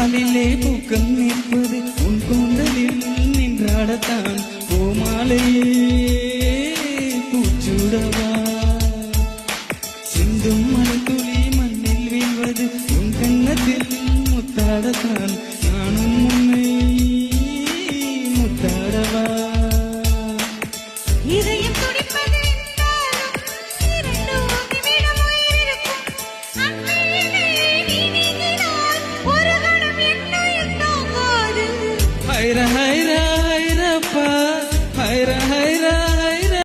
காலிலே பூக்கம் நிற்பது உன் கூந்தலில் நின்றாடத்தான் பூமாலையே பூச்சுடவா சிந்தும் மலைத்துளி மண்ணில் வீழ்வது உன் கண்ணத்தில் முத்தாடத்தான் நானும் உன்னை முத்தாடவா இதயம்